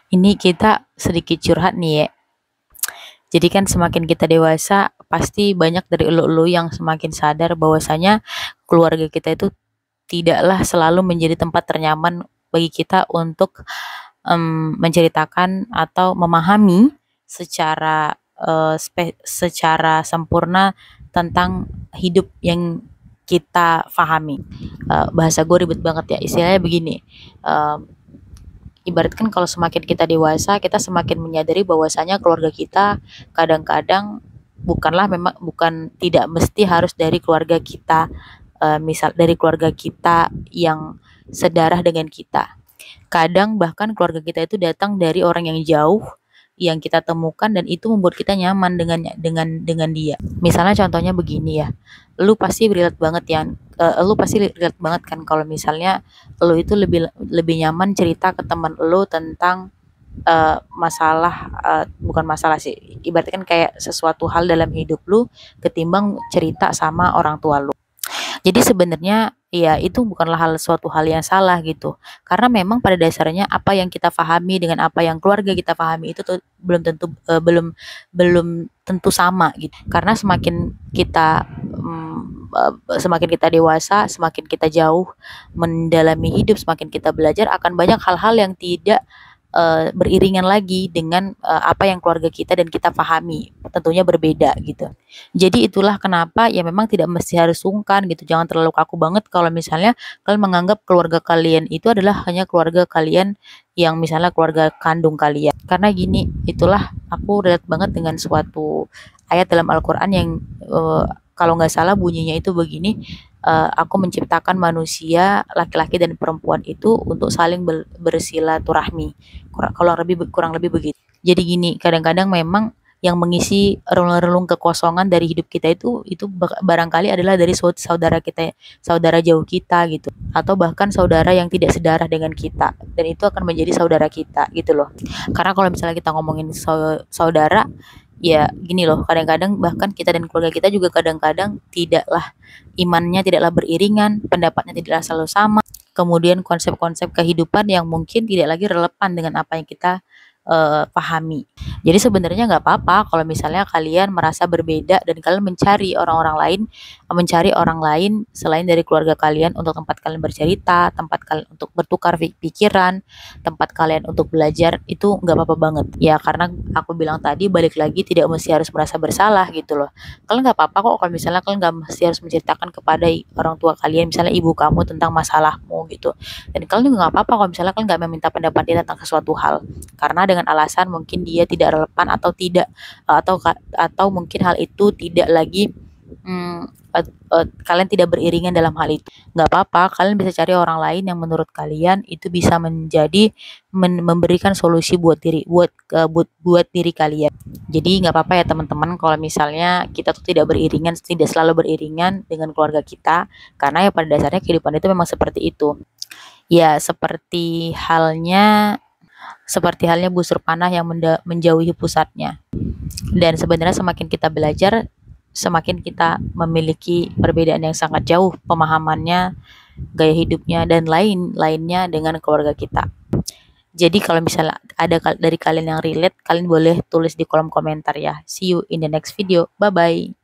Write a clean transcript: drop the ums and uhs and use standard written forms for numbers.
Ini kita sedikit curhat nih ya. Jadi kan semakin kita dewasa, pasti banyak dari elu-elu yang semakin sadar bahwasanya keluarga kita itu tidaklah selalu menjadi tempat ternyaman bagi kita untuk menceritakan atau memahami secara secara sempurna tentang hidup yang kita pahami. Bahasa gue ribet banget ya, istilahnya begini. Ibaratkan kalau semakin kita dewasa, kita semakin menyadari bahwasanya keluarga kita kadang-kadang bukan tidak mesti harus dari keluarga kita, misal dari keluarga kita yang sedarah dengan kita. Kadang bahkan keluarga kita itu datang dari orang yang jauh yang kita temukan dan itu membuat kita nyaman dengan dia. Misalnya contohnya begini ya. Lu pasti relate banget kan kalau misalnya lu itu lebih lebih nyaman cerita ke teman lu tentang masalah, bukan masalah sih, ibaratkan kayak sesuatu hal dalam hidup lu ketimbang cerita sama orang tua lu. Jadi sebenarnya ya itu bukanlah suatu hal yang salah gitu. Karena memang pada dasarnya apa yang kita pahami dengan apa yang keluarga kita pahami itu tuh belum belum tentu sama gitu. Karena semakin kita dewasa, semakin kita jauh mendalami hidup, semakin kita belajar akan banyak hal-hal yang tidak beriringan lagi dengan apa yang keluarga kita dan kita pahami, tentunya berbeda gitu. Jadi itulah kenapa ya memang tidak mesti harus sungkan gitu, jangan terlalu kaku banget kalau misalnya kalian menganggap keluarga kalian itu adalah hanya keluarga kalian yang misalnya keluarga kandung kalian. Karena gini, itulah aku relate banget dengan suatu ayat dalam Al-Quran yang kalau nggak salah bunyinya itu begini, aku menciptakan manusia laki-laki dan perempuan itu untuk saling bersilaturahmi. Kurang lebih begitu. Jadi gini, kadang-kadang memang yang mengisi relung-relung kekosongan dari hidup kita itu barangkali adalah dari saudara kita, saudara jauh kita gitu, atau bahkan saudara yang tidak sedarah dengan kita, dan itu akan menjadi saudara kita gitu loh. Karena kalau misalnya kita ngomongin saudara, ya gini loh, kadang-kadang bahkan kita dan keluarga kita juga kadang-kadang imannya tidaklah beriringan, pendapatnya tidaklah selalu sama, kemudian konsep-konsep kehidupan yang mungkin tidak lagi relevan dengan apa yang kita pahami. Jadi sebenarnya nggak apa-apa kalau misalnya kalian merasa berbeda dan kalian mencari orang lain selain dari keluarga kalian untuk tempat kalian bercerita, tempat kalian untuk bertukar pikiran, tempat kalian untuk belajar, itu nggak apa-apa banget. Ya karena aku bilang tadi, balik lagi tidak mesti harus merasa bersalah gitu loh. Kalian nggak apa-apa kok kalau misalnya kalian nggak mesti harus menceritakan kepada orang tua kalian, misalnya ibu kamu tentang masalahmu gitu. Dan kalian juga nggak apa-apa kalau misalnya kalian nggak meminta pendapat dia tentang sesuatu hal, karena dengan alasan mungkin dia tidak relevan atau tidak atau mungkin hal itu tidak lagi kalian tidak beriringan dalam hal itu. Nggak apa-apa, kalian bisa cari orang lain yang menurut kalian itu bisa memberikan solusi buat diri kalian. Jadi nggak apa-apa ya teman-teman kalau misalnya kita tuh tidak selalu beriringan dengan keluarga kita, karena ya pada dasarnya kehidupan itu memang seperti itu. Ya seperti halnya busur panah yang menjauhi pusatnya. Dan sebenarnya semakin kita belajar, semakin kita memiliki perbedaan yang sangat jauh pemahamannya, gaya hidupnya, dan lain-lainnya dengan keluarga kita. Jadi kalau misalnya ada dari kalian yang relate, kalian boleh tulis di kolom komentar ya. See you in the next video. Bye-bye.